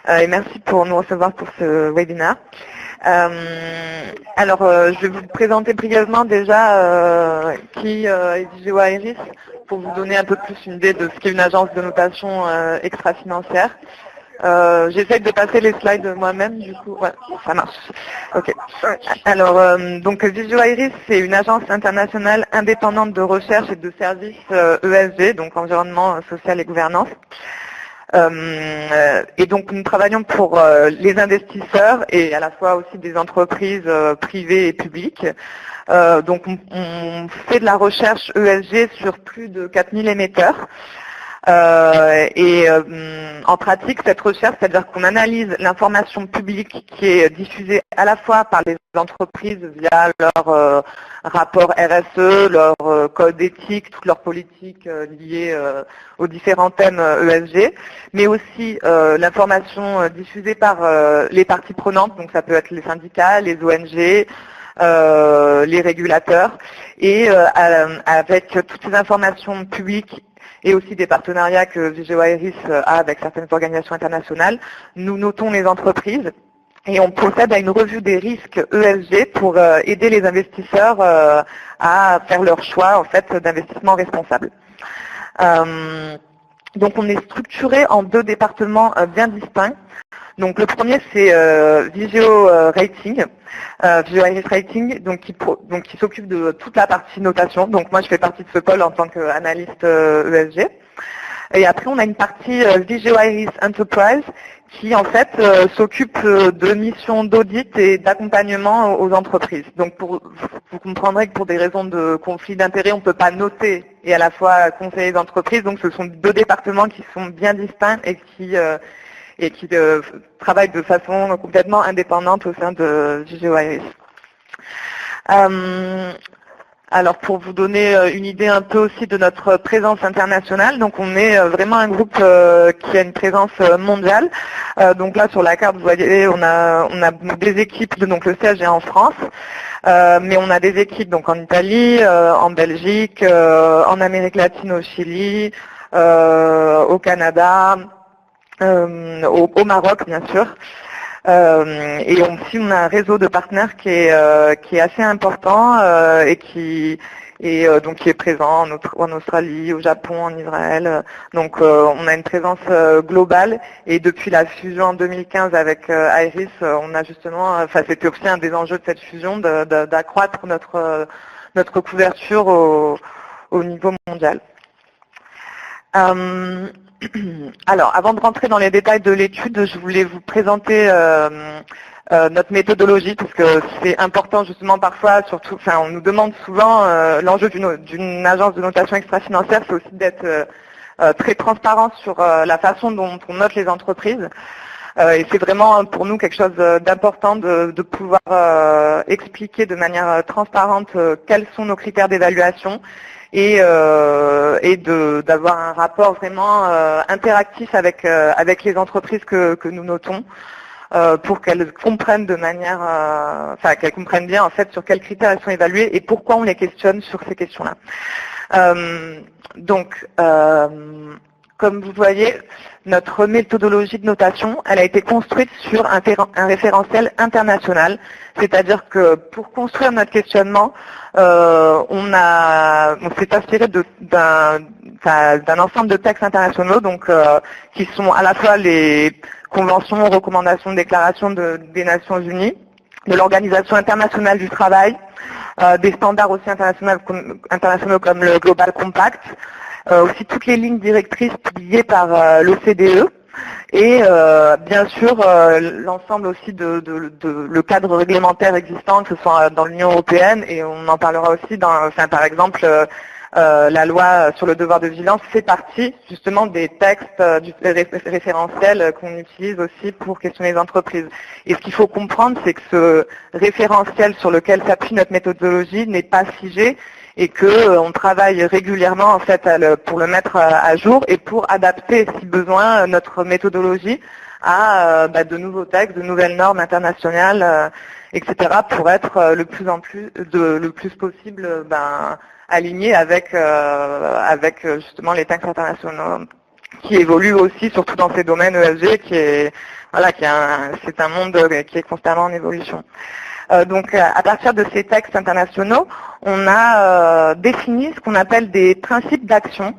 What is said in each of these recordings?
et merci pour nous recevoir pour ce webinaire. Je vais vous présenter brièvement déjà qui est Vigeo Iris pour vous donner un peu plus une idée de ce qu'est une agence de notation extra-financière. J'essaie de passer les slides moi-même, du coup, ouais, ça marche. Ok. Alors, donc Vigeo Iris, c'est une agence internationale indépendante de recherche et de services ESG, donc environnement social et gouvernance. Et donc nous travaillons pour les investisseurs et à la fois aussi des entreprises privées et publiques. Donc on fait de la recherche ESG sur plus de 4000 émetteurs. En pratique, cette recherche, c'est-à-dire qu'on analyse l'information publique qui est diffusée à la fois par les entreprises via leur rapport RSE, leur code éthique, toutes leurs politiques liées aux différents thèmes ESG, mais aussi l'information diffusée par les parties prenantes, donc ça peut être les syndicats, les ONG, les régulateurs, et avec toutes ces informations publiques et aussi des partenariats que Vigeo Iris a avec certaines organisations internationales, nous notons les entreprises et on procède à une revue des risques ESG pour aider les investisseurs à faire leur choix en fait d'investissement responsable. Donc on est structuré en deux départements bien distincts. Donc le premier c'est Vigeo Rating, Vigeo Iris Rating, donc qui s'occupe de toute la partie notation. Donc moi je fais partie de ce pôle en tant qu'analyste ESG. Et après on a une partie Vigeo Iris Enterprise qui en fait s'occupe de missions d'audit et d'accompagnement aux entreprises. Donc vous comprendrez que pour des raisons de conflit d'intérêts, on ne peut pas noter et à la fois conseiller les entreprises. Donc ce sont deux départements qui sont bien distincts et qui travaillent de façon complètement indépendante au sein de Vigeo Iris. Alors pour vous donner une idée un peu aussi de notre présence internationale, donc on est vraiment un groupe qui a une présence mondiale. Donc là sur la carte vous voyez on a des équipes, donc le siège est en France, mais on a des équipes donc en Italie, en Belgique, en Amérique latine au Chili, au Canada, au Maroc bien sûr. Et aussi on a un réseau de partenaires qui est assez important et qui est présent en Australie, au Japon, en Israël. Donc on a une présence globale et depuis la fusion en 2015 avec Iris, on a justement, c'était aussi un des enjeux de cette fusion d'accroître notre couverture au niveau mondial. Alors, avant de rentrer dans les détails de l'étude, je voulais vous présenter notre méthodologie, parce que c'est important justement parfois, surtout, on nous demande souvent, l'enjeu d'une agence de notation extra-financière, c'est aussi d'être très transparent sur la façon dont on note les entreprises. Et c'est vraiment pour nous quelque chose d'important de pouvoir expliquer de manière transparente quels sont nos critères d'évaluation et d'avoir un rapport vraiment interactif avec les entreprises que nous notons pour qu'elles comprennent de manière, qu'elles comprennent bien en fait sur quels critères elles sont évaluées et pourquoi on les questionne sur ces questions-là. Comme vous voyez, notre méthodologie de notation, elle a été construite sur un référentiel international, c'est-à-dire que pour construire notre questionnement, on s'est inspiré d'un ensemble de textes internationaux, donc qui sont à la fois les conventions, recommandations, déclarations des Nations Unies, de l'Organisation internationale du travail, des standards aussi internationaux comme le Global Compact, aussi toutes les lignes directrices publiées par l'OCDE et bien sûr l'ensemble aussi le cadre réglementaire existant, que ce soit dans l'Union européenne, et on en parlera aussi par exemple la loi sur le devoir de vigilance fait partie justement des textes du référentiel qu'on utilise aussi pour questionner les entreprises. Et ce qu'il faut comprendre, c'est que ce référentiel sur lequel s'appuie notre méthodologie n'est pas figé et qu'on travaille régulièrement en fait pour le mettre à jour et pour adapter si besoin notre méthodologie à de nouveaux textes, de nouvelles normes internationales, etc. pour être le plus possible aligné avec justement les textes internationaux qui évoluent aussi, surtout dans ces domaines ESG, qui est voilà, c'est un monde qui est constamment en évolution. Donc, à partir de ces textes internationaux, on a défini ce qu'on appelle des principes d'action,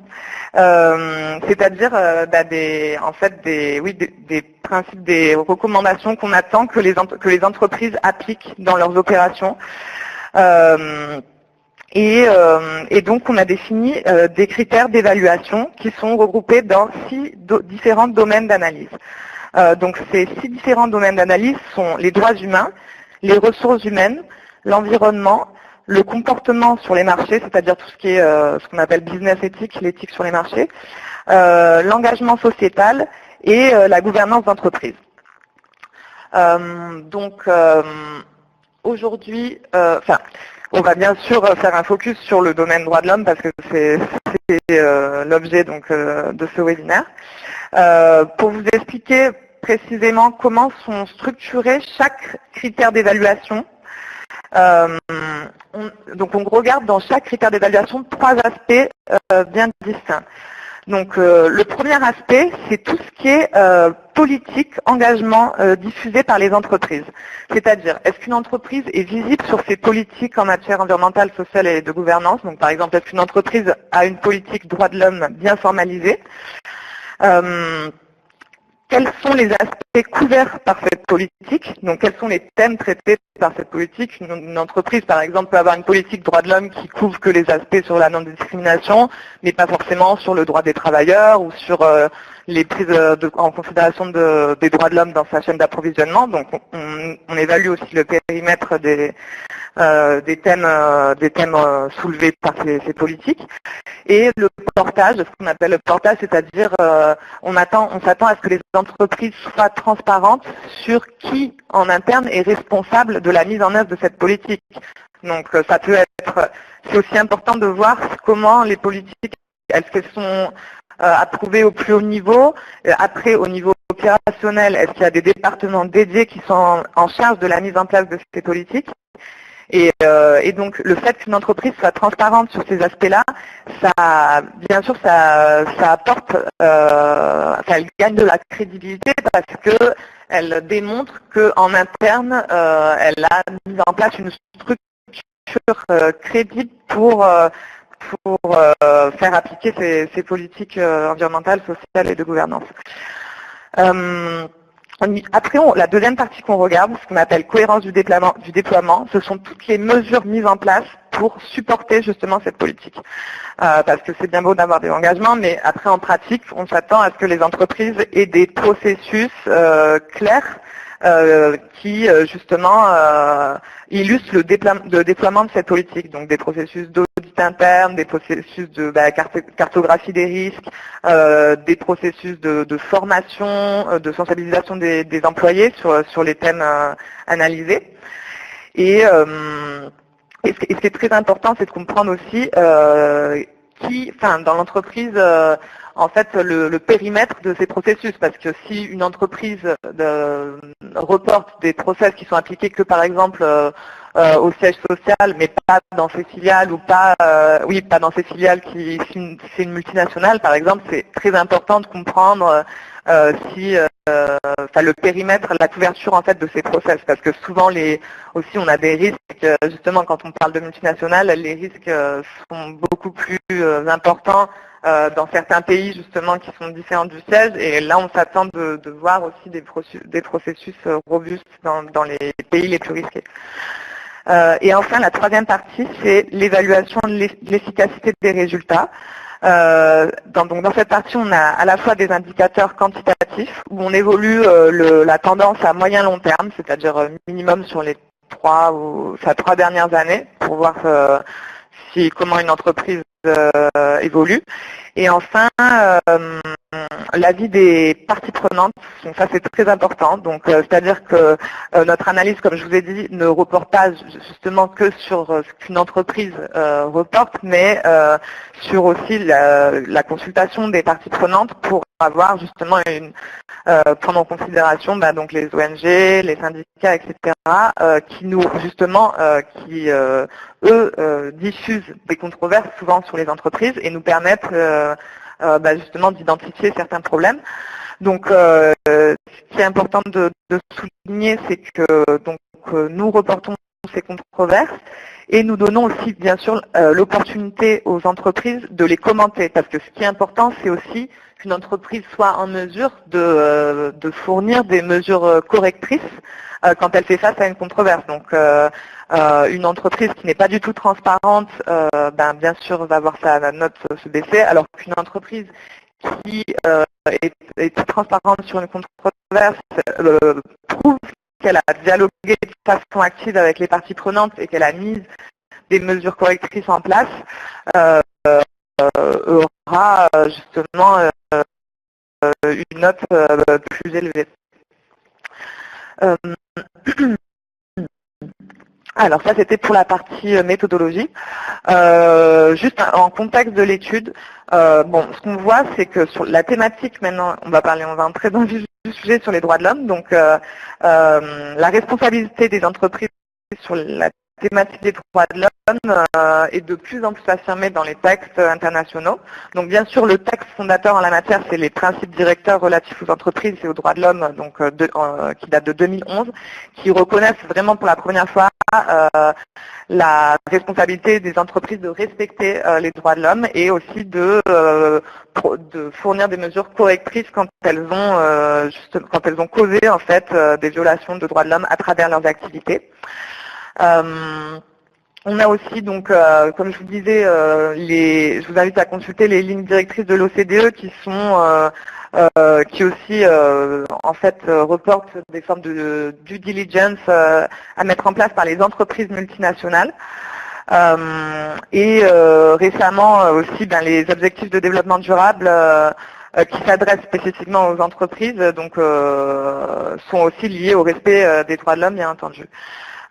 c'est-à-dire des principes, des recommandations qu'on attend que les entreprises appliquent dans leurs opérations. Et donc, on a défini des critères d'évaluation qui sont regroupés dans 6 différents domaines d'analyse. Donc, ces 6 différents domaines d'analyse sont les droits humains, les ressources humaines, l'environnement, le comportement sur les marchés, c'est-à-dire tout ce qui est ce qu'on appelle business éthique, l'éthique sur les marchés, l'engagement sociétal et la gouvernance d'entreprise. Aujourd'hui, on va bien sûr faire un focus sur le domaine droits de l'homme parce que c'est l'objet donc de ce webinaire. Pour vous expliquer précisément comment sont structurés chaque critère d'évaluation. Donc on regarde dans chaque critère d'évaluation 3 aspects bien distincts. Donc le premier aspect, c'est tout ce qui est politique, engagement diffusé par les entreprises. C'est-à-dire, est-ce qu'une entreprise est visible sur ses politiques en matière environnementale, sociale et de gouvernance? Donc par exemple, est-ce qu'une entreprise a une politique droits de l'homme bien formalisée? Quels sont les aspects couverts par cette politique? Donc, quels sont les thèmes traités par cette politique? Une entreprise, par exemple, peut avoir une politique droits de l'homme qui couvre que les aspects sur la non-discrimination, mais pas forcément sur le droit des travailleurs ou sur les prises en considération des droits de l'homme dans sa chaîne d'approvisionnement. Donc, on évalue aussi le périmètre des thèmes soulevés par ces politiques. Et le portage, ce qu'on appelle le portage, c'est-à-dire on s'attend à ce que les entreprises soient transparentes sur qui en interne est responsable de la mise en œuvre de cette politique. Donc ça peut être, c'est aussi important de voir comment les politiques, est-ce qu'elles sont approuvées au plus haut niveau, après au niveau opérationnel, est-ce qu'il y a des départements dédiés qui sont en charge de la mise en place de ces politiques? Et donc le fait qu'une entreprise soit transparente sur ces aspects-là, bien sûr, ça apporte, elle gagne de la crédibilité parce que elle démontre qu'en interne, elle a mis en place une structure crédible pour faire appliquer ces politiques environnementales, sociales et de gouvernance. Après, la deuxième partie qu'on regarde, ce qu'on appelle cohérence du déploiement, ce sont toutes les mesures mises en place pour supporter justement cette politique. Parce que c'est bien beau d'avoir des engagements, mais après en pratique, on s'attend à ce que les entreprises aient des processus clairs qui justement illustrent le déploiement de cette politique. Donc des processus d'audit interne, des processus de cartographie des risques, des processus de formation, de sensibilisation des employés sur les thèmes analysés. Et ce qui est très important, c'est de comprendre aussi dans l'entreprise, en fait, le périmètre de ces processus, parce que si une entreprise reporte des process qui sont appliqués que, par exemple, au siège social, mais pas dans ses filiales ou pas dans ses filiales qui c'est une multinationale, par exemple, c'est très important de comprendre le périmètre, la couverture en fait de ces process, parce que souvent aussi on a des risques, justement quand on parle de multinationales, les risques sont beaucoup plus importants dans certains pays justement qui sont différents du siège, et là on s'attend de voir aussi des processus robustes dans les pays les plus risqués. Et enfin la troisième partie, c'est l'évaluation de l'efficacité des résultats. Donc dans cette partie, on a à la fois des indicateurs quantitatifs où on évolue la tendance à moyen-long terme, c'est-à-dire minimum sur les 3 dernières années, pour voir comment une entreprise évolue. Et enfin, l'avis des parties prenantes, donc ça c'est très important. Donc c'est-à-dire que notre analyse, comme je vous ai dit, ne reporte pas justement que sur ce qu'une entreprise reporte, mais sur aussi la consultation des parties prenantes pour avoir justement prendre en considération donc les ONG, les syndicats, etc. Qui eux diffusent des controverses souvent sur les entreprises et nous permettent justement d'identifier certains problèmes. Donc, ce qui est important de souligner, c'est que donc, nous reportons ces controverses et nous donnons aussi bien sûr l'opportunité aux entreprises de les commenter, parce que ce qui est important, c'est aussi qu'une entreprise soit en mesure de fournir des mesures correctrices quand elle fait face à une controverse. Donc une entreprise qui n'est pas du tout transparente, bien sûr va voir sa note se baisser, alors qu'une entreprise qui est transparente sur une controverse prouve qu'elle a dialogué de façon active avec les parties prenantes et qu'elle a mis des mesures correctrices en place, aura justement une note plus élevée. Alors ça, c'était pour la partie méthodologie. Juste en contexte de l'étude, ce qu'on voit, c'est que sur la thématique, maintenant, on va entrer dans le vif du sujet sur les droits de l'homme. Donc, la responsabilité des entreprises sur la thématique des droits de l'homme est de plus en plus affirmée dans les textes internationaux. Donc bien sûr, le texte fondateur en la matière, c'est les principes directeurs relatifs aux entreprises et aux droits de l'homme, donc qui date de 2011, qui reconnaissent vraiment pour la première fois la responsabilité des entreprises de respecter les droits de l'homme et aussi de fournir des mesures correctrices quand elles ont causé en fait des violations de droits de l'homme à travers leurs activités. On a aussi donc, comme je vous disais, je vous invite à consulter les lignes directrices de l'OCDE qui aussi en fait reportent des formes de due diligence à mettre en place par les entreprises multinationales. Récemment aussi les objectifs de développement durable qui s'adressent spécifiquement aux entreprises, donc sont aussi liés au respect des droits de l'homme, bien entendu.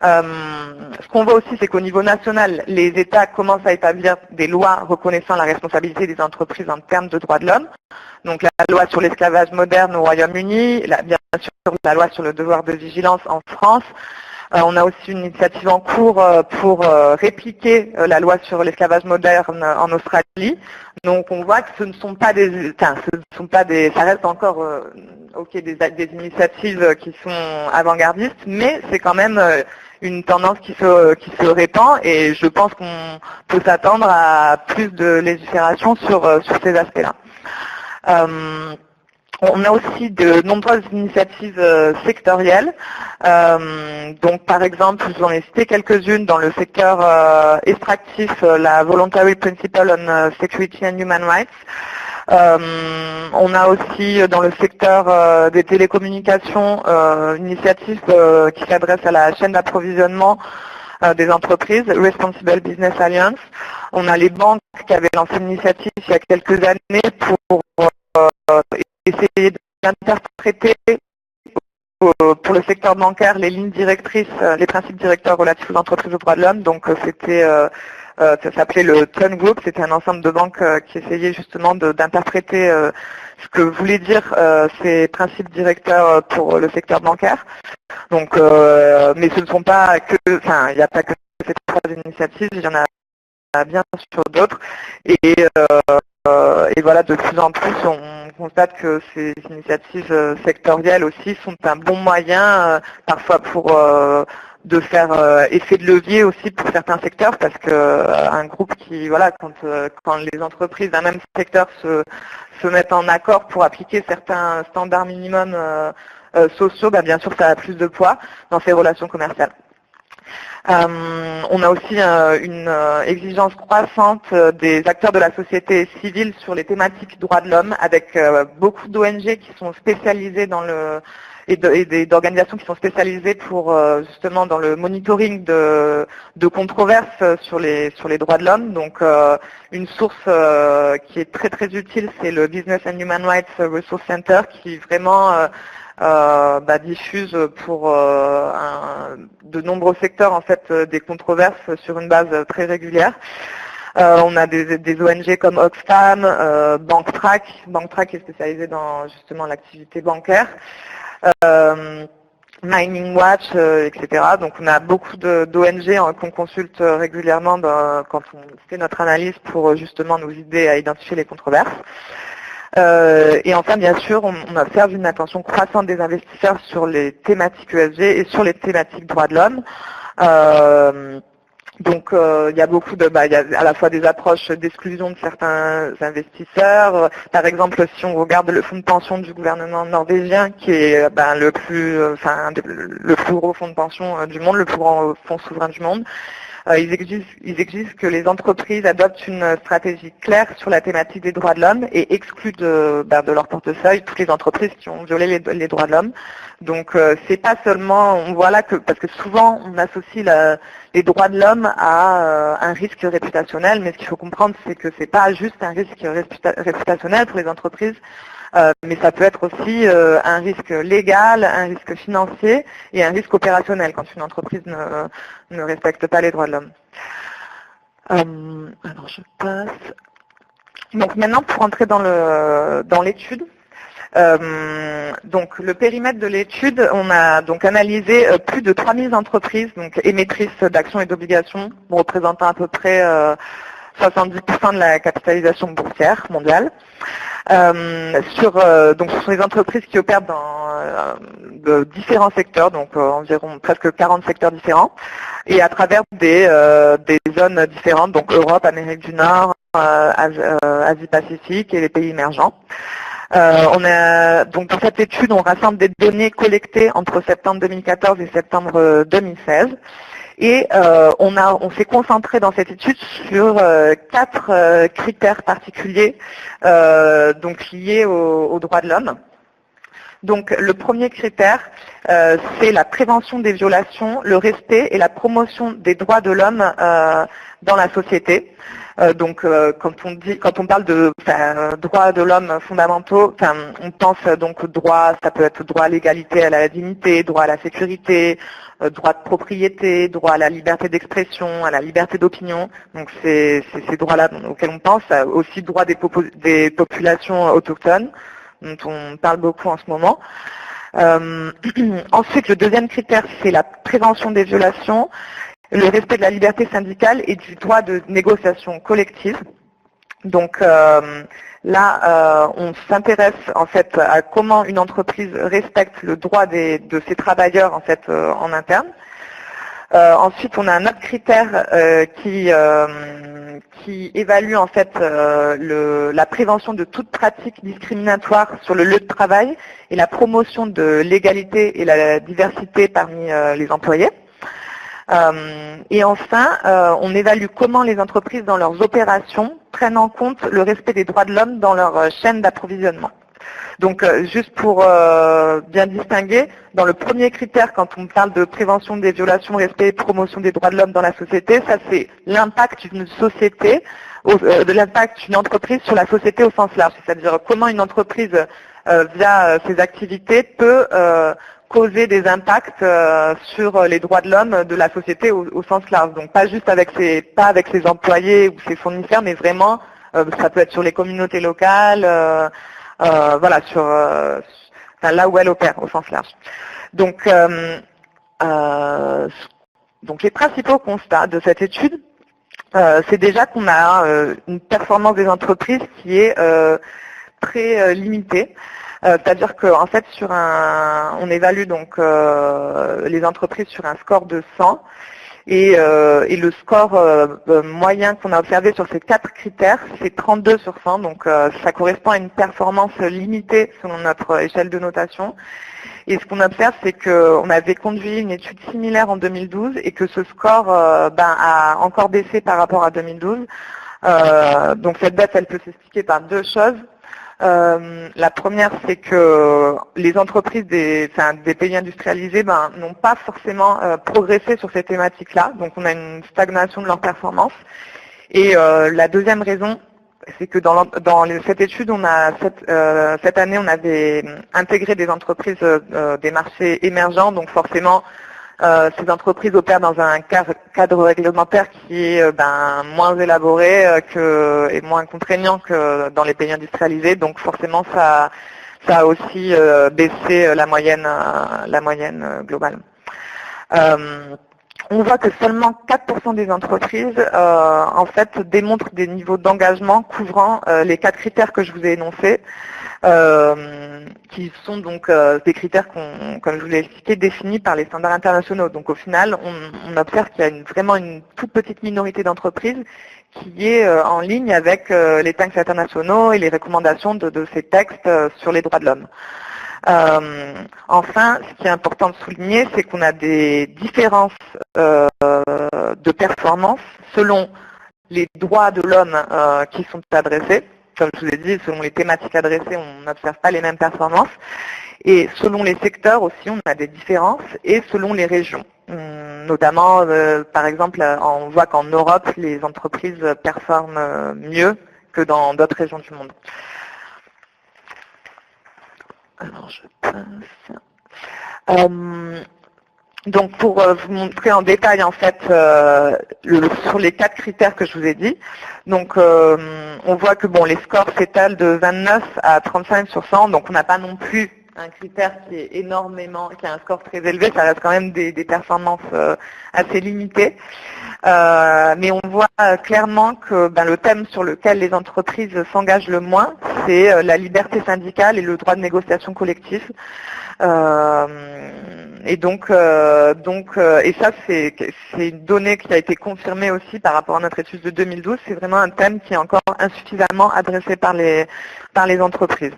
Ce qu'on voit aussi, c'est qu'au niveau national, les États commencent à établir des lois reconnaissant la responsabilité des entreprises en termes de droits de l'homme. Donc la loi sur l'esclavage moderne au Royaume-Uni, bien sûr la loi sur le devoir de vigilance en France. On a aussi une initiative en cours pour répliquer la loi sur l'esclavage moderne en Australie. Donc on voit que ce ne sont pas ça reste encore des initiatives qui sont avant-gardistes, mais c'est quand même une tendance qui se répand et je pense qu'on peut s'attendre à plus de légifération sur ces aspects-là. On a aussi de nombreuses initiatives sectorielles. Donc par exemple, je vous en ai cité quelques-unes dans le secteur extractif, la Voluntary Principle on Security and Human Rights. On a aussi dans le secteur des télécommunications une initiative qui s'adresse à la chaîne d'approvisionnement des entreprises, Responsible Business Alliance. On a les banques qui avaient lancé une initiative il y a quelques années pour essayer d'interpréter pour le secteur bancaire les lignes directrices, les principes directeurs relatifs aux entreprises aux droits de l'homme. Donc ça s'appelait le TUN Group, c'était un ensemble de banques qui essayaient justement d'interpréter ce que voulaient dire ces principes directeurs pour le secteur bancaire. Donc, mais ce ne sont pas que, il n'y a pas que ces trois initiatives, il y en a bien sûr d'autres. Et voilà, de plus en plus, on constate que ces initiatives sectorielles aussi sont un bon moyen, parfois pour de faire effet de levier aussi pour certains secteurs, parce que un groupe qui, voilà, quand les entreprises d'un même secteur se mettent en accord pour appliquer certains standards minimums sociaux, bien sûr, ça a plus de poids dans ces relations commerciales. On a aussi une exigence croissante des acteurs de la société civile sur les thématiques droits de l'homme, avec beaucoup d'ONG qui sont spécialisées dans et d'organisations qui sont spécialisées pour justement dans le monitoring de controverses sur les droits de l'homme. Donc une source qui est très très utile, c'est le Business and Human Rights Resource Center, qui vraiment diffuse pour de nombreux secteurs en fait des controverses sur une base très régulière. On a des ONG comme Oxfam, BankTrack qui est spécialisé dans justement l'activité bancaire, Mining Watch, etc. Donc on a beaucoup d'ONG qu'on consulte régulièrement quand on fait notre analyse pour justement nous aider à identifier les controverses. Et enfin, bien sûr, on observe une attention croissante des investisseurs sur les thématiques ESG et sur les thématiques droits de l'homme. Donc il y a beaucoup de, il y a à la fois des approches d'exclusion de certains investisseurs. Par exemple, si on regarde le fonds de pension du gouvernement norvégien, qui est le plus gros fonds de pension du monde, le plus grand fonds souverain du monde, ils exigent que les entreprises adoptent une stratégie claire sur la thématique des droits de l'homme et excluent de leur portefeuille toutes les entreprises qui ont violé les droits de l'homme. Donc c'est pas seulement, on voit là que, parce que souvent on associe les droits de l'homme à un risque réputationnel, mais ce qu'il faut comprendre, c'est que c'est pas juste un risque réputationnel pour les entreprises, mais ça peut être aussi un risque légal, un risque financier et un risque opérationnel quand une entreprise ne respecte pas les droits de l'homme. Alors je passe. Donc maintenant, pour entrer dans l'étude, donc le périmètre de l'étude, on a donc analysé plus de 3000 entreprises donc émettrices d'actions et d'obligations, représentant à peu près 70% de la capitalisation boursière mondiale. Donc ce sont des entreprises qui opèrent dans de différents secteurs, donc environ presque 40 secteurs différents, et à travers des zones différentes, donc Europe, Amérique du Nord, Asie-Pacifique et les pays émergents. Donc dans cette étude, on rassemble des données collectées entre septembre 2014 et septembre 2016. Et on s'est concentré dans cette étude sur 4 critères particuliers donc liés aux droits de l'homme. Donc le premier critère, c'est la prévention des violations, le respect et la promotion des droits de l'homme dans la société. Quand on parle de droits de l'homme fondamentaux, on pense donc au droit, ça peut être droit à l'égalité, à la dignité, droit à la sécurité, droit de propriété, droit à la liberté d'expression, à la liberté d'opinion. Donc c'est ces droits-là auxquels on pense, aussi droit des populations autochtones, dont on parle beaucoup en ce moment. Ensuite, le deuxième critère, c'est la prévention des violations, le respect de la liberté syndicale et du droit de négociation collective. Donc là, on s'intéresse en fait à comment une entreprise respecte le droit de ses travailleurs en fait en interne. Ensuite, on a un autre critère qui évalue en fait la prévention de toute pratique discriminatoire sur le lieu de travail et la promotion de l'égalité et la diversité parmi les employés. Et enfin, on évalue comment les entreprises dans leurs opérations prennent en compte le respect des droits de l'homme dans leur chaîne d'approvisionnement. Donc juste pour bien distinguer, dans le premier critère, quand on parle de prévention des violations, respect et promotion des droits de l'homme dans la société, ça c'est l'impact d'une société, de l'impact d'une entreprise sur la société au sens large, c'est-à-dire comment une entreprise via ses activités peut causer des impacts sur les droits de l'homme de la société au sens large. Donc pas juste avec ses employés ou ses fournisseurs, mais vraiment ça peut être sur les communautés locales, voilà, là où elle opère au sens large. Donc les principaux constats de cette étude, c'est déjà qu'on a une performance des entreprises qui est très limitée. C'est-à-dire qu'en fait, on évalue donc les entreprises sur un score de 100 et le score moyen qu'on a observé sur ces 4 critères, c'est 32 sur 100. Donc ça correspond à une performance limitée selon notre échelle de notation. Et ce qu'on observe, c'est qu'on avait conduit une étude similaire en 2012 et que ce score a encore baissé par rapport à 2012. Donc cette baisse, elle peut s'expliquer par 2 choses. La première, c'est que les entreprises des pays industrialisés n'ont pas forcément progressé sur ces thématiques-là, donc on a une stagnation de leur performance. Et la deuxième raison, c'est que dans cette étude, cette année, on avait intégré des entreprises des marchés émergents, donc forcément, ces entreprises opèrent dans un cadre réglementaire qui est moins élaboré et moins contraignant que dans les pays industrialisés. Donc forcément, ça a aussi baissé la moyenne globale. on voit que seulement 4% des entreprises en fait démontrent des niveaux d'engagement couvrant les 4 critères que je vous ai énoncés, qui sont donc des critères comme je vous l'ai expliqué, définis par les standards internationaux. Donc au final, on observe qu'il y a vraiment une toute petite minorité d'entreprises qui est en ligne avec les textes internationaux et les recommandations de ces textes sur les droits de l'homme. Enfin, ce qui est important de souligner, c'est qu'on a des différences de performance selon les droits de l'homme qui sont adressés. Comme je vous ai dit, selon les thématiques adressées, on n'observe pas les mêmes performances. Et selon les secteurs aussi, on a des différences, et selon les régions. Notamment, par exemple, on voit qu'en Europe, les entreprises performent mieux que dans d'autres régions du monde. Alors, je passe. Donc, pour vous montrer en détail, en fait, sur les 4 critères que je vous ai dit, donc, on voit que bon, les scores s'étalent de 29 à 35 sur 100, donc on n'a pas non plus un critère qui est qui a un score très élevé, ça reste quand même des performances assez limitées. Mais on voit clairement que le thème sur lequel les entreprises s'engagent le moins, c'est la liberté syndicale et le droit de négociation collective. Et ça c'est une donnée qui a été confirmée aussi par rapport à notre étude de 2012. C'est vraiment un thème qui est encore insuffisamment adressé par les entreprises.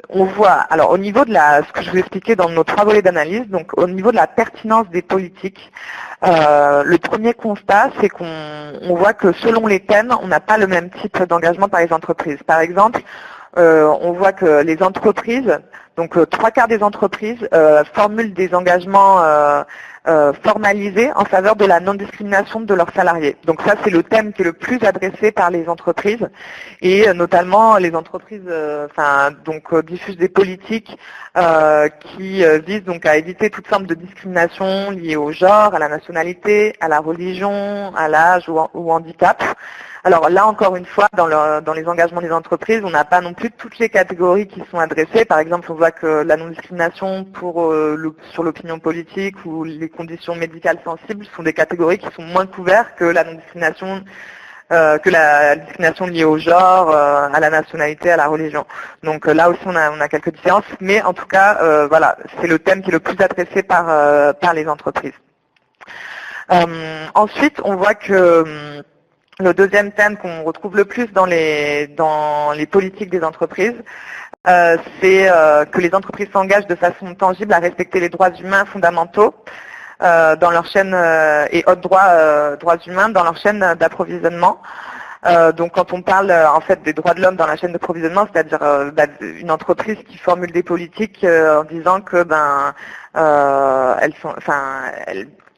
On voit, alors au niveau de ce que je vous expliquais dans nos 3 volets d'analyse, donc au niveau de la pertinence des politiques, le premier constat, c'est qu'on voit que selon les thèmes, on n'a pas le même type d'engagement par les entreprises. Par exemple, on voit que les entreprises, donc 3/4 des entreprises formulent des engagements formalisés en faveur de la non-discrimination de leurs salariés. Donc ça, c'est le thème qui est le plus adressé par les entreprises, et notamment les entreprises diffusent des politiques qui visent donc à éviter toute forme de discrimination liée au genre, à la nationalité, à la religion, à l'âge ou au handicap. Alors là, encore une fois, dans les engagements des entreprises, on n'a pas non plus toutes les catégories qui sont adressées. Par exemple, on voit que la non-discrimination sur l'opinion politique ou les conditions médicales sensibles sont des catégories qui sont moins couvertes que la non-discrimination, que la discrimination liée au genre, à la nationalité, à la religion. Donc là aussi, on a quelques différences. Mais en tout cas, voilà, c'est le thème qui est le plus adressé par les entreprises. Ensuite, on voit que le deuxième thème qu'on retrouve le plus dans les politiques des entreprises, c'est que les entreprises s'engagent de façon tangible à respecter les droits humains fondamentaux dans leur chaîne et autres droits humains dans leur chaîne d'approvisionnement. Donc quand on parle en fait des droits de l'homme dans la chaîne d'approvisionnement, c'est-à-dire une entreprise qui formule des politiques en disant que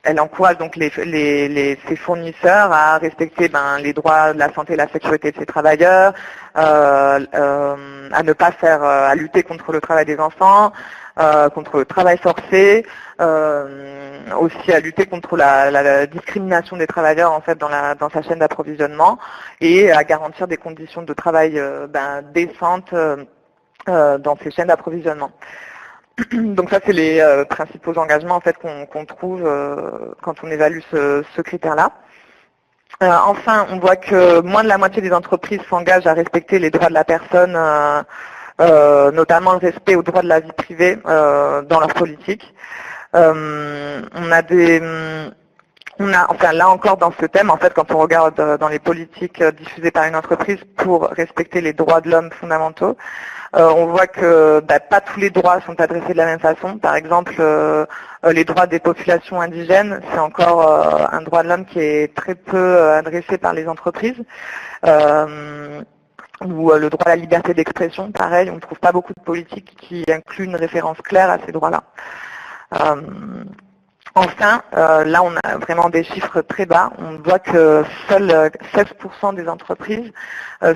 elle encourage donc ses fournisseurs à respecter les droits de la santé et de la sécurité de ses travailleurs, à ne pas à lutter contre le travail des enfants, contre le travail forcé, aussi à lutter contre la discrimination des travailleurs en fait dans sa chaîne d'approvisionnement, et à garantir des conditions de travail décentes dans ces chaînes d'approvisionnement. Donc ça, c'est les principaux engagements en fait qu'on trouve quand on évalue ce critère-là. Enfin, on voit que moins de la moitié des entreprises s'engagent à respecter les droits de la personne, notamment le respect aux droits de la vie privée dans leur politique. Enfin là encore dans ce thème, en fait, quand on regarde dans les politiques diffusées par une entreprise pour respecter les droits de l'homme fondamentaux, on voit que pas tous les droits sont adressés de la même façon. Par exemple, les droits des populations indigènes, c'est encore un droit de l'homme qui est très peu adressé par les entreprises. Ou le droit à la liberté d'expression, pareil, on ne trouve pas beaucoup de politiques qui incluent une référence claire à ces droits-là. Enfin, là on a vraiment des chiffres très bas. On voit que seuls 16% des entreprises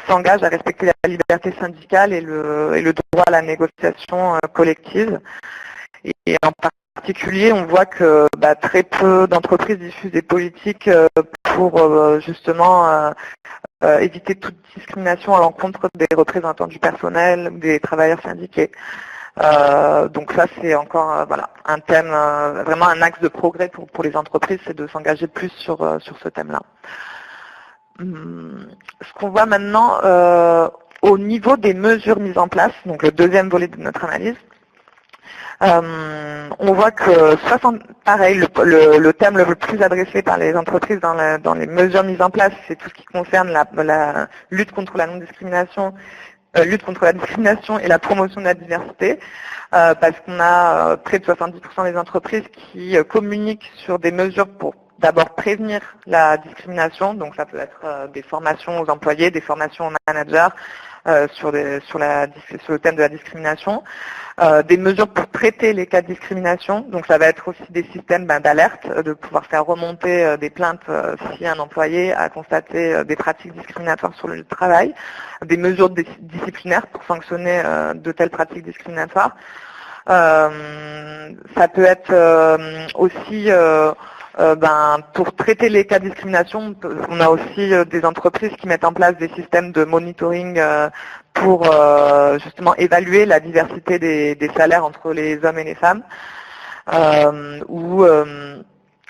s'engagent à respecter la liberté syndicale et le droit à la négociation collective. Et en particulier, on voit que très peu d'entreprises diffusent des politiques pour justement éviter toute discrimination à l'encontre des représentants du personnel ou des travailleurs syndiqués. Donc ça, c'est encore voilà, un thème, vraiment un axe de progrès pour les entreprises, c'est de s'engager plus sur ce thème-là. Ce qu'on voit maintenant au niveau des mesures mises en place, donc le deuxième volet de notre analyse, on voit que pareil, le thème le plus adressé par les entreprises dans les mesures mises en place, c'est tout ce qui concerne la lutte contre la non-discrimination, lutte contre la discrimination et la promotion de la diversité, parce qu'on a près de 70% des entreprises qui communiquent sur des mesures pour d'abord prévenir la discrimination, donc ça peut être des formations aux employés, des formations aux managers sur le thème de la discrimination, des mesures pour traiter les cas de discrimination, donc ça va être aussi des systèmes d'alerte, de pouvoir faire remonter des plaintes si un employé a constaté des pratiques discriminatoires sur le lieu de travail, des mesures disciplinaires pour sanctionner de telles pratiques discriminatoires. Ça peut être aussi pour traiter les cas de discrimination, on a aussi des entreprises qui mettent en place des systèmes de monitoring pour justement évaluer la diversité des salaires entre les hommes et les femmes.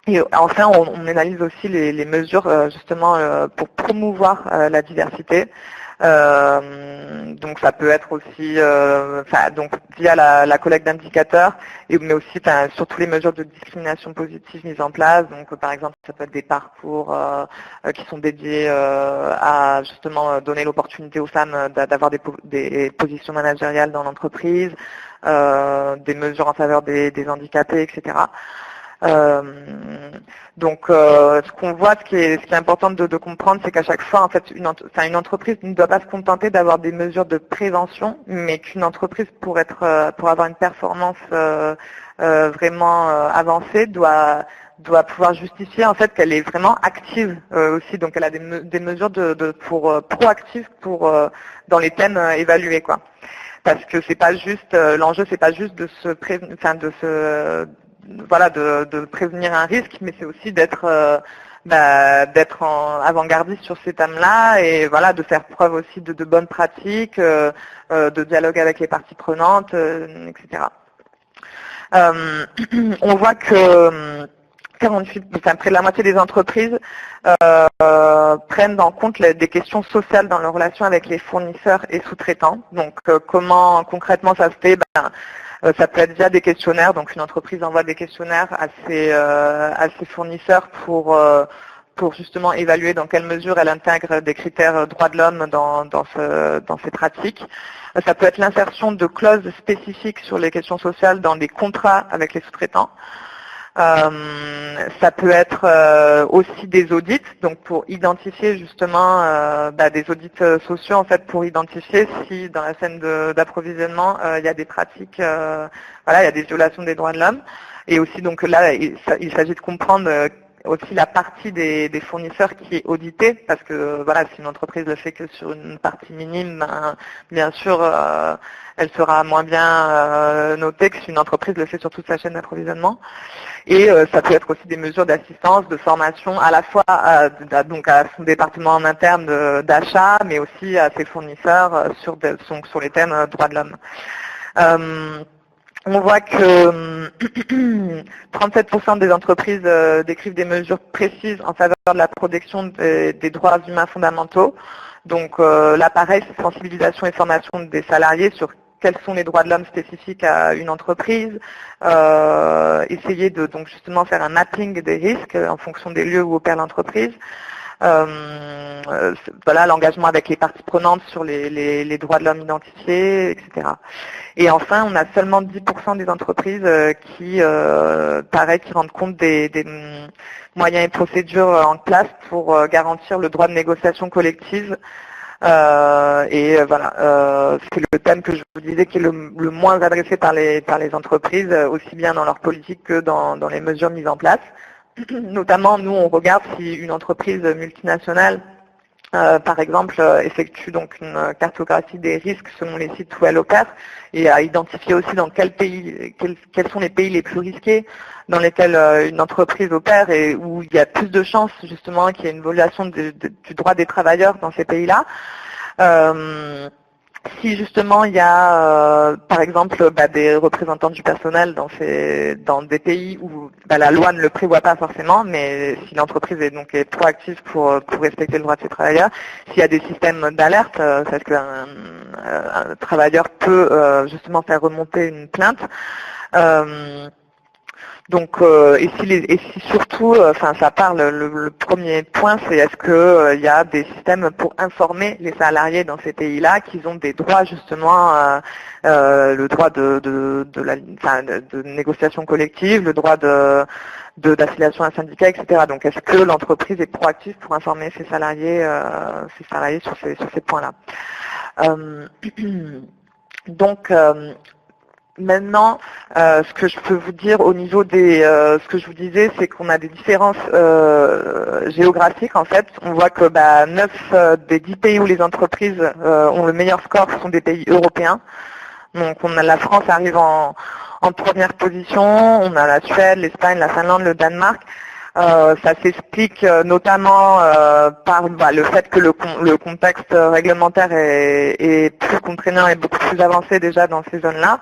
Et enfin, on analyse aussi les mesures justement pour promouvoir la diversité. Donc ça peut être aussi donc via la collecte d'indicateurs, mais aussi surtout les mesures de discrimination positive mises en place. Donc par exemple, ça peut être des parcours qui sont dédiés à justement donner l'opportunité aux femmes d'avoir des positions managériales dans l'entreprise, des mesures en faveur des handicapés, etc. Donc, ce qu'on voit, ce qui est important de comprendre, c'est qu'à chaque fois, en fait, une entreprise ne doit pas se contenter d'avoir des mesures de prévention, mais qu'une entreprise, pour avoir une performance vraiment avancée, doit pouvoir justifier en fait qu'elle est vraiment active aussi. Donc, elle a des mesures proactives dans les thèmes évalués, quoi. Parce que c'est pas juste l'enjeu, c'est pas juste de prévenir un risque, mais c'est aussi d'être avant-gardiste sur ces thèmes-là et voilà, de faire preuve aussi de bonnes pratiques, de dialogue avec les parties prenantes, etc. On voit que près de la moitié des entreprises prennent en compte des questions sociales dans leur relation avec les fournisseurs et sous-traitants. Donc comment concrètement ça se fait? Ça peut être via des questionnaires, donc une entreprise envoie des questionnaires à ses fournisseurs pour justement évaluer dans quelle mesure elle intègre des critères droits de l'homme dans ses pratiques. Ça peut être l'insertion de clauses spécifiques sur les questions sociales dans des contrats avec les sous-traitants. Ça peut être aussi des audits, donc pour identifier justement des audits sociaux en fait pour identifier si dans la chaîne d'approvisionnement il y a des pratiques, il y a des violations des droits de l'homme. Et aussi donc là il s'agit de comprendre aussi la partie des fournisseurs qui est auditée, parce que voilà, si une entreprise le fait que sur une partie minime, bien sûr elle sera moins bien notée que si une entreprise le fait sur toute sa chaîne d'approvisionnement. Et ça peut être aussi des mesures d'assistance, de formation, à la fois à son département en interne d'achat, mais aussi à ses fournisseurs sur les thèmes droits de l'homme. On voit que 37% des entreprises décrivent des mesures précises en faveur de la protection des droits humains fondamentaux. Donc là, pareil, c'est sensibilisation et formation des salariés sur quels sont les droits de l'homme spécifiques à une entreprise, essayer de donc justement faire un mapping des risques en fonction des lieux où opère l'entreprise. L'engagement avec les parties prenantes sur les droits de l'homme identifiés, etc. Et enfin, on a seulement 10% des entreprises qui rendent compte des moyens et procédures en place pour garantir le droit de négociation collective. C'est le thème que je vous disais qui est le moins adressé par les entreprises, aussi bien dans leur politique que dans les mesures mises en place. Notamment, nous, on regarde si une entreprise multinationale par exemple, effectue donc une cartographie des risques selon les sites où elle opère et a identifié aussi dans quels sont les pays les plus risqués dans lesquels une entreprise opère et où il y a plus de chances justement qu'il y ait une violation du droit des travailleurs dans ces pays-là. Si justement il y a, par exemple, des représentants du personnel dans des pays où la loi ne le prévoit pas forcément, mais si l'entreprise est proactive pour respecter le droit de ses travailleurs, s'il y a des systèmes d'alerte, parce qu'un travailleur peut justement faire remonter une plainte. Donc, et si surtout, ça parle, le premier point, c'est est-ce que il y a des systèmes pour informer les salariés dans ces pays-là qu'ils ont des droits justement, le droit de négociation collective, le droit d'affiliation à un syndicat, etc. Donc, est-ce que l'entreprise est proactive pour informer ses salariés sur ces points-là. Donc, maintenant, ce que je peux vous dire au niveau ce que je vous disais, c'est qu'on a des différences géographiques en fait. On voit que 9 des 10 pays où les entreprises ont le meilleur score sont des pays européens. Donc la France arrive en première position, on a la Suède, l'Espagne, la Finlande, le Danemark. Ça s'explique notamment par le fait que le contexte réglementaire est plus contraignant et beaucoup plus avancé déjà dans ces zones-là.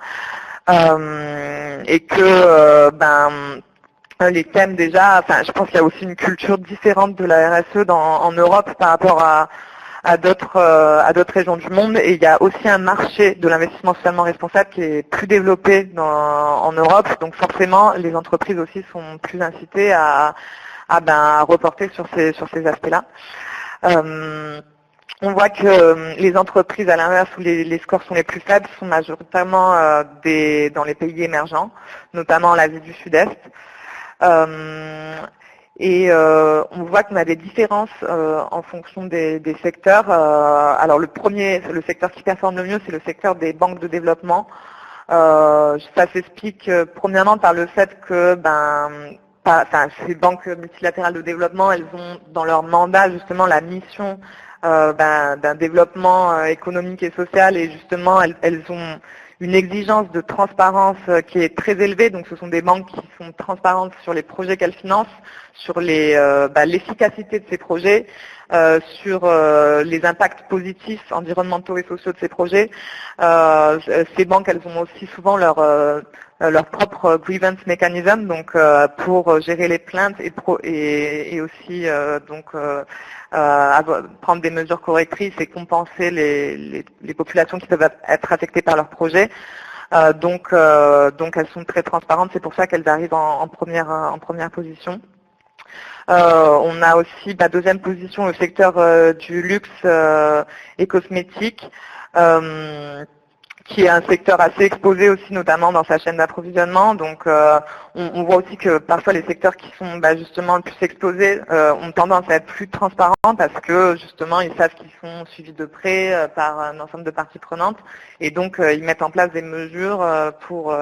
Et que les thèmes déjà, je pense qu'il y a aussi une culture différente de la RSE en Europe par rapport à d'autres régions du monde, et il y a aussi un marché de l'investissement socialement responsable qui est plus développé en Europe, donc forcément les entreprises aussi sont plus incitées à reporter sur ces aspects-là. On voit que les entreprises, à l'inverse, où les scores sont les plus faibles, sont majoritairement dans les pays émergents, notamment l'Asie du Sud-Est. On voit qu'on a des différences en fonction des secteurs. Alors le secteur qui performe le mieux, c'est le secteur des banques de développement. Ça s'explique premièrement par le fait que ces banques multilatérales de développement, elles ont dans leur mandat justement la mission d'un développement économique et social, et justement elles ont une exigence de transparence qui est très élevée. Donc ce sont des banques qui sont transparentes sur les projets qu'elles financent, sur l'efficacité de ces projets, sur les impacts positifs environnementaux et sociaux de ces projets. Ces banques, elles ont aussi souvent leur propre grievance mechanism, donc pour gérer les plaintes et aussi prendre des mesures correctrices et compenser les populations qui peuvent être affectées par leurs projets. Donc elles sont très transparentes, c'est pour ça qu'elles arrivent en première position. On a aussi, deuxième position, le secteur du luxe et cosmétique, qui est un secteur assez exposé aussi, notamment dans sa chaîne d'approvisionnement. Donc on voit aussi que parfois les secteurs qui sont justement le plus exposés ont tendance à être plus transparents, parce que justement ils savent qu'ils sont suivis de près par un ensemble de parties prenantes, et donc ils mettent en place des mesures pour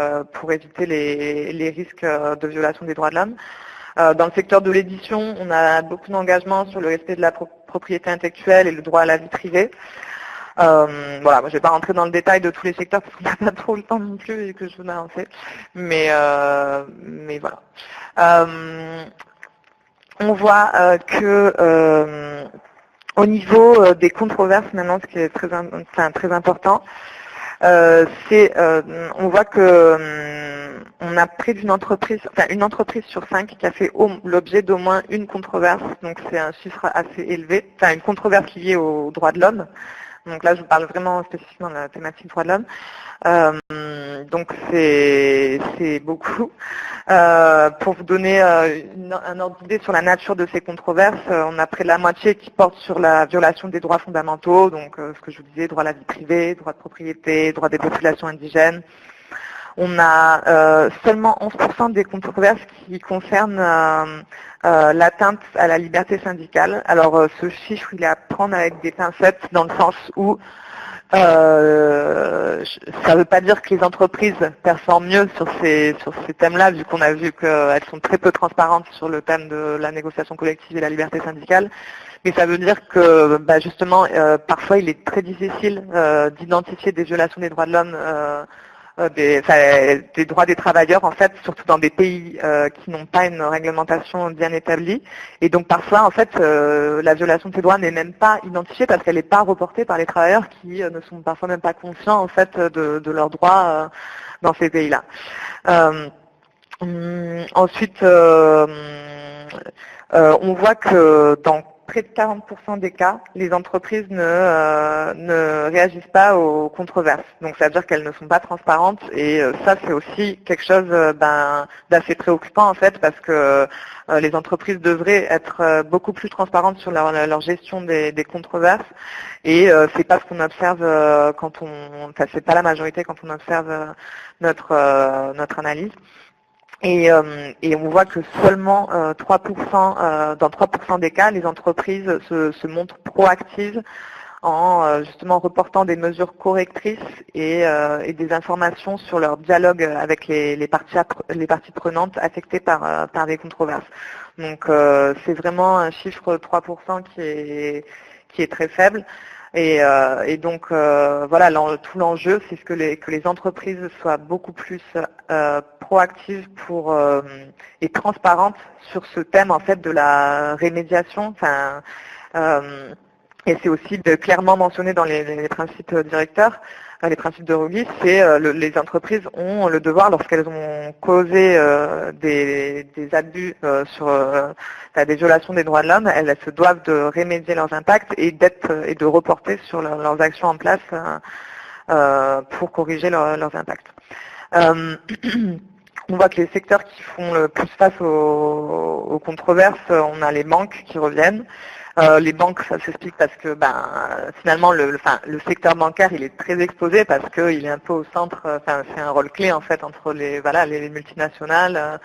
éviter les risques de violation des droits de l'homme. Dans le secteur de l'édition, on a beaucoup d'engagements sur le respect de la propriété intellectuelle et le droit à la vie privée. Moi, je ne vais pas rentrer dans le détail de tous les secteurs parce qu'on n'a pas trop le temps non plus et que je veux avancer. Mais voilà. On voit que au niveau des controverses maintenant, ce qui est très important, on voit que on a près d'une entreprise, une entreprise sur 5 qui a fait l'objet d'au moins une controverse. Donc c'est un chiffre assez élevé. Une controverse liée aux droits de l'homme. Donc là, je vous parle vraiment spécifiquement de la thématique droits de l'homme. Donc c'est beaucoup. Pour vous donner un ordre d'idée sur la nature de ces controverses, on a près de la moitié qui portent sur la violation des droits fondamentaux, donc ce que je vous disais, droit à la vie privée, droit de propriété, droit des populations indigènes. On a seulement 11% des controverses qui concernent l'atteinte à la liberté syndicale. Alors ce chiffre, il est à prendre avec des pincettes, dans le sens où Ça ne veut pas dire que les entreprises performent mieux sur ces thèmes-là, vu qu'on a vu qu'elles sont très peu transparentes sur le thème de la négociation collective et la liberté syndicale. Mais ça veut dire que justement, parfois il est très difficile d'identifier des violations des droits de l'homme, des droits des travailleurs, en fait, surtout dans des pays qui n'ont pas une réglementation bien établie. Et donc parfois, en fait, la violation de ces droits n'est même pas identifiée parce qu'elle n'est pas reportée par les travailleurs qui ne sont parfois même pas conscients, en fait, de leurs droits dans ces pays-là. Ensuite, on voit que dans près de 40% des cas, les entreprises ne réagissent pas aux controverses. Donc ça veut dire qu'elles ne sont pas transparentes et ça c'est aussi quelque chose d'assez préoccupant en fait parce que les entreprises devraient être beaucoup plus transparentes sur leur gestion des controverses et c'est pas ce qu'on observe c'est pas la majorité quand on observe notre analyse. Et on voit que seulement 3%, dans 3% des cas, les entreprises se montrent proactives en justement reportant des mesures correctrices et des informations sur leur dialogue avec les parties prenantes affectées par des controverses. Donc c'est vraiment un chiffre 3% qui est très faible. Et donc voilà, tout l'enjeu, c'est que les entreprises soient beaucoup plus proactives et transparentes sur ce thème en fait de la rémédiation. Et c'est aussi clairement mentionné dans les principes directeurs, les principes de Ruggie, c'est les entreprises ont le devoir, lorsqu'elles ont causé des abus sur des violations des droits de l'homme, elles se doivent de rémédier leurs impacts et de reporter sur leurs actions en place pour corriger leurs impacts. On voit que les secteurs qui font le plus face aux controverses, on a les banques qui reviennent. Les banques, ça s'explique parce que finalement le secteur bancaire il est très exposé parce qu'il est un peu au centre, c'est un rôle clé en fait entre les multinationales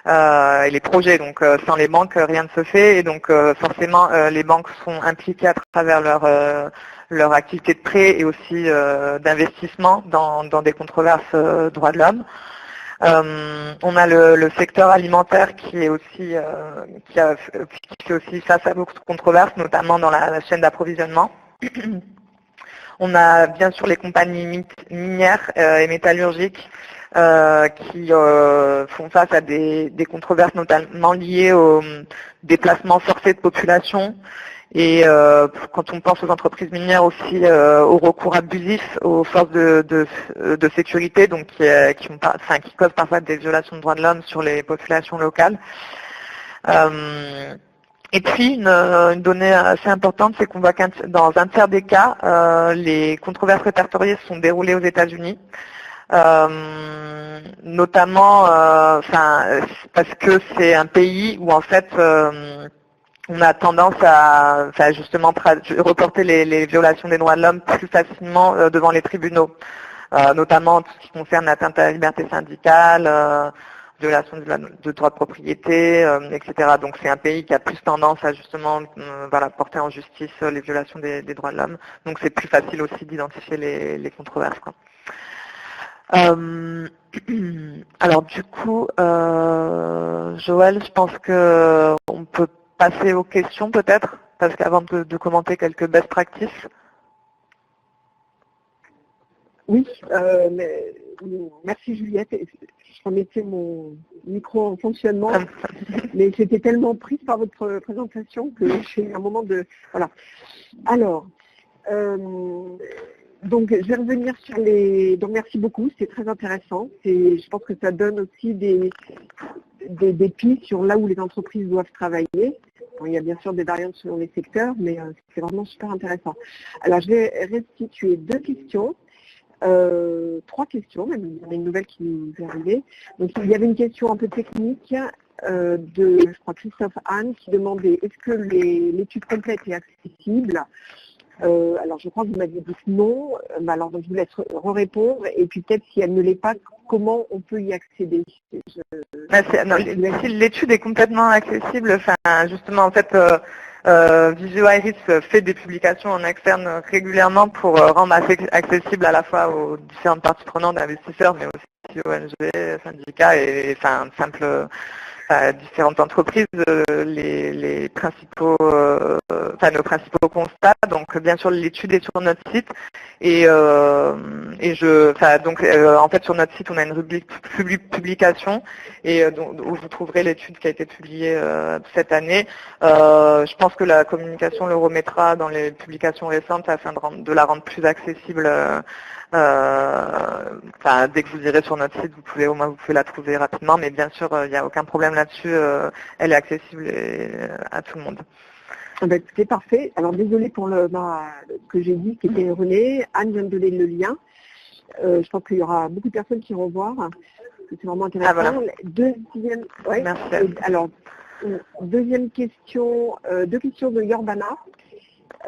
et les projets. Donc sans les banques rien ne se fait et donc forcément les banques sont impliquées à travers leur activité de prêt et aussi d'investissement dans des controverses droits de l'homme. On a le secteur alimentaire qui fait aussi face à beaucoup de controverses, notamment dans la chaîne d'approvisionnement. On a bien sûr les compagnies minières et métallurgiques qui font face à des controverses notamment liées au déplacement forcé de population. Et quand on pense aux entreprises minières aussi au recours abusif aux forces de sécurité, donc qui causent parfois des violations de droits de l'homme sur les populations locales. Et puis une donnée assez importante, c'est qu'on voit que dans un tiers des cas, les controverses répertoriées sont déroulées aux États-Unis. Notamment parce que c'est un pays où en fait on a tendance à justement reporter les violations des droits de l'homme plus facilement devant les tribunaux, notamment tout ce qui concerne l'atteinte à la liberté syndicale, violation de droits de propriété, etc. Donc c'est un pays qui a plus tendance à justement porter en justice les violations des droits de l'homme. Donc c'est plus facile aussi d'identifier les controverses, quoi. Alors du coup, Joël, je pense que on peut passer aux questions peut-être, parce qu'avant de commenter quelques best practices. Oui, merci Juliette. Je remettais mon micro en fonctionnement, mais j'étais tellement prise par votre présentation que j'ai un moment de... Voilà. Alors, donc je vais revenir sur les... Donc merci beaucoup, c'est très intéressant. Je pense que ça donne aussi des pistes sur là où les entreprises doivent travailler. Bon, il y a bien sûr des variantes selon les secteurs, mais c'est vraiment super intéressant. Alors je vais restituer 2 questions. 3 questions, même il y en a une nouvelle qui nous est arrivée. Donc il y avait une question un peu technique de, je crois, Christophe Anne qui demandait est-ce que l'étude complète est accessible. Alors, je crois que vous m'aviez dit que non, mais alors donc, je vous laisse répondre et puis peut-être si elle ne l'est pas, comment on peut y accéder. Si l'étude est complètement accessible, enfin, justement, en fait, Visio Iris fait des publications en externe régulièrement pour rendre accessible à la fois aux différentes parties prenantes d'investisseurs, mais aussi aux ONG, syndicats et enfin, simples différentes entreprises, les principaux, nos principaux constats. Donc bien sûr l'étude est sur notre site et en fait sur notre site on a une rubrique publication et où vous trouverez l'étude qui a été publiée cette année. Je pense que la communication le remettra dans les publications récentes afin de la rendre plus accessible. Dès que vous irez sur notre site, vous pouvez la trouver rapidement, mais bien sûr, il n'y a aucun problème là-dessus. Elle est accessible à tout le monde. C'est parfait. Alors désolé pour ce que j'ai dit, qui était erroné. Anne vient de donner le lien. Je pense qu'il y aura beaucoup de personnes qui vont voir. C'est vraiment intéressant. Voilà. Merci. Alors, deuxième question, deux questions de Yorbana.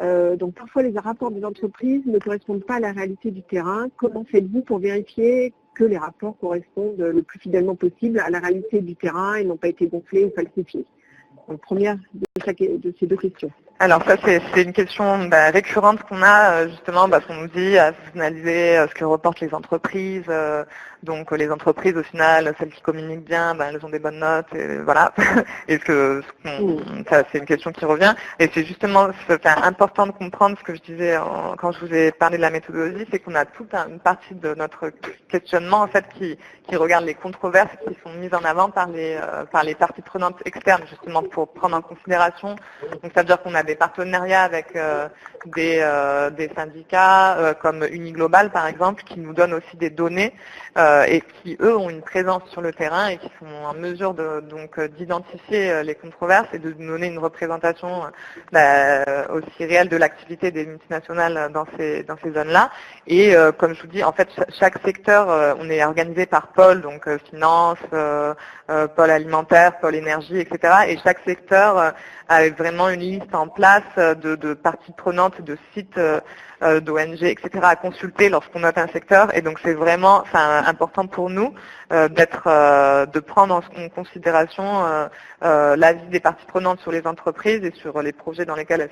Donc parfois les rapports des entreprises ne correspondent pas à la réalité du terrain. Comment faites-vous pour vérifier que les rapports correspondent le plus fidèlement possible à la réalité du terrain et n'ont pas été gonflés ou falsifiés? Donc, première de ces deux questions. Alors ça c'est une question récurrente qu'on a justement parce qu'on nous dit à analyser ce que reportent les entreprises. Donc les entreprises au final, celles qui communiquent bien, elles ont des bonnes notes et voilà. Et ça c'est une question qui revient. Et c'est justement important de comprendre ce que je disais quand je vous ai parlé de la méthodologie, c'est qu'on a toute une partie de notre questionnement en fait qui regarde les controverses qui sont mises en avant par les parties prenantes externes justement pour prendre en considération. Donc ça veut dire qu'on a des partenariats avec des syndicats comme Uniglobal par exemple qui nous donnent aussi des données et qui eux ont une présence sur le terrain et qui sont en mesure d'identifier les controverses et de nous donner une représentation aussi réelle de l'activité des multinationales dans ces zones-là. Et comme je vous dis, en fait chaque secteur, on est organisé par pôle, donc finance, pôle alimentaire, pôle énergie, etc. Et chaque secteur a vraiment une liste en place de parties prenantes, de sites d'ONG, etc. à consulter lorsqu'on note un secteur. Et donc c'est vraiment important pour nous de prendre en considération l'avis des parties prenantes sur les entreprises et sur les projets dans lesquels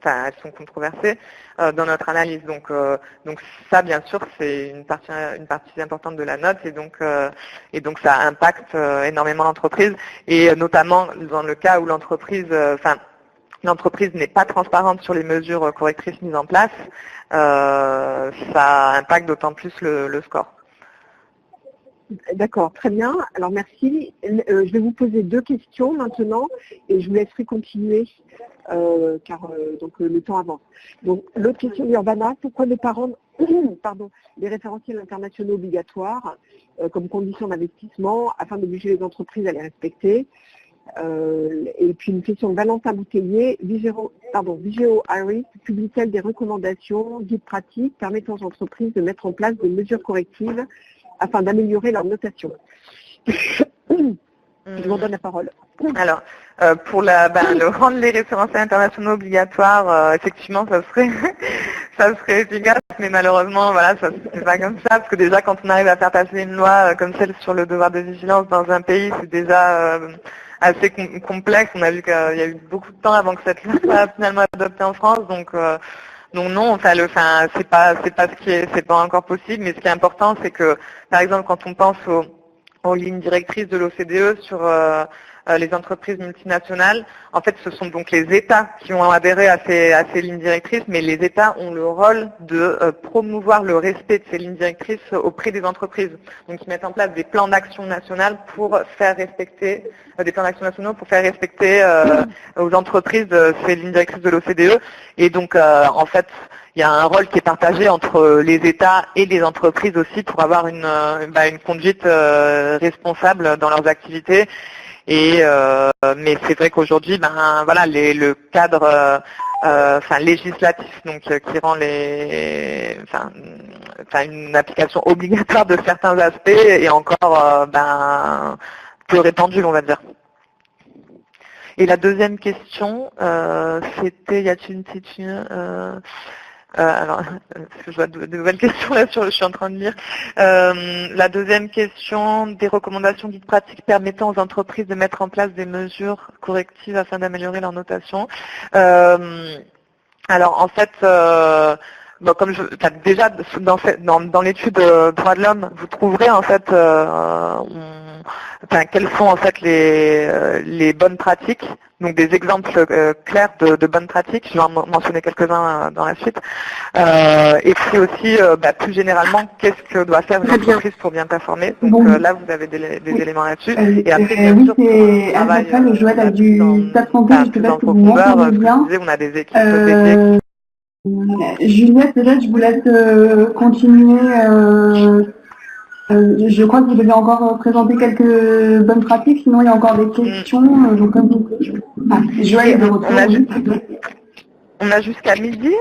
elles sont controversées dans notre analyse. Donc ça, bien sûr, c'est une partie importante de la note et donc ça impacte énormément l'entreprise et notamment dans le cas où l'entreprise n'est pas transparente sur les mesures correctrices mises en place, ça impacte d'autant plus le score. D'accord, très bien. Alors merci. Je vais vous poser deux questions maintenant et je vous laisserai continuer car le temps avance. Donc l'autre question d'Urbana, pourquoi ne pas rendre les référentiels internationaux obligatoires comme condition d'investissement afin d'obliger les entreprises à les respecter? Et puis une question de Valentin Bouteiller, Vigeo Iris publie-t-elle des recommandations, guides pratiques permettant aux entreprises de mettre en place des mesures correctives afin d'améliorer leur notation? Je vous donne la parole. Alors, pour rendre les référentiels internationaux obligatoires, effectivement, ça serait efficace, mais malheureusement, voilà, ça c'est pas comme ça, parce que déjà, quand on arrive à faire passer une loi comme celle sur le devoir de vigilance dans un pays, c'est déjà assez complexe. On a vu qu'il y a eu beaucoup de temps avant que cette loi soit finalement adoptée en France, donc non, c'est pas encore possible, mais ce qui est important, c'est que, par exemple, quand on pense aux lignes directrices de l'OCDE sur les entreprises multinationales, en fait, ce sont donc les États qui ont adhéré à ces lignes directrices, mais les États ont le rôle de promouvoir le respect de ces lignes directrices auprès des entreprises. Donc, ils mettent en place des plans d'action nationaux pour faire respecter aux entreprises ces lignes directrices de l'OCDE. Et donc, en fait, il y a un rôle qui est partagé entre les États et les entreprises aussi pour avoir une conduite responsable dans leurs activités. Mais c'est vrai qu'aujourd'hui, le cadre législatif, donc qui rend une application obligatoire de certains aspects est encore peu répandu, on va dire. Et la deuxième question, c'était, y a-t-il une petite... alors, parce que je vois de nouvelles questions là, je suis en train de lire. La deuxième question, des recommandations guides pratiques permettant aux entreprises de mettre en place des mesures correctives afin d'améliorer leur notation. Alors en fait, bon, comme déjà dans l'étude droits de l'homme, vous trouverez en fait quelles sont en fait les bonnes pratiques, donc des exemples clairs de bonnes pratiques. Je vais en mentionner quelques-uns dans la suite. Et puis aussi, plus généralement, qu'est-ce que doit faire une entreprise pour bien performer. Donc bon. là, vous avez des éléments là-dessus. Et après, oui, c'est Al-Hassan, Joël a du Stade Santé, je ne sais pas si vous m'entendez bien. On a des équipes dédiées. Juliette, peut-être je vous laisse continuer. Je crois que vous devez encore présenter quelques bonnes pratiques, sinon il y a encore des questions. Donc comme vous... Joël est de retour. On a jusqu'à midi.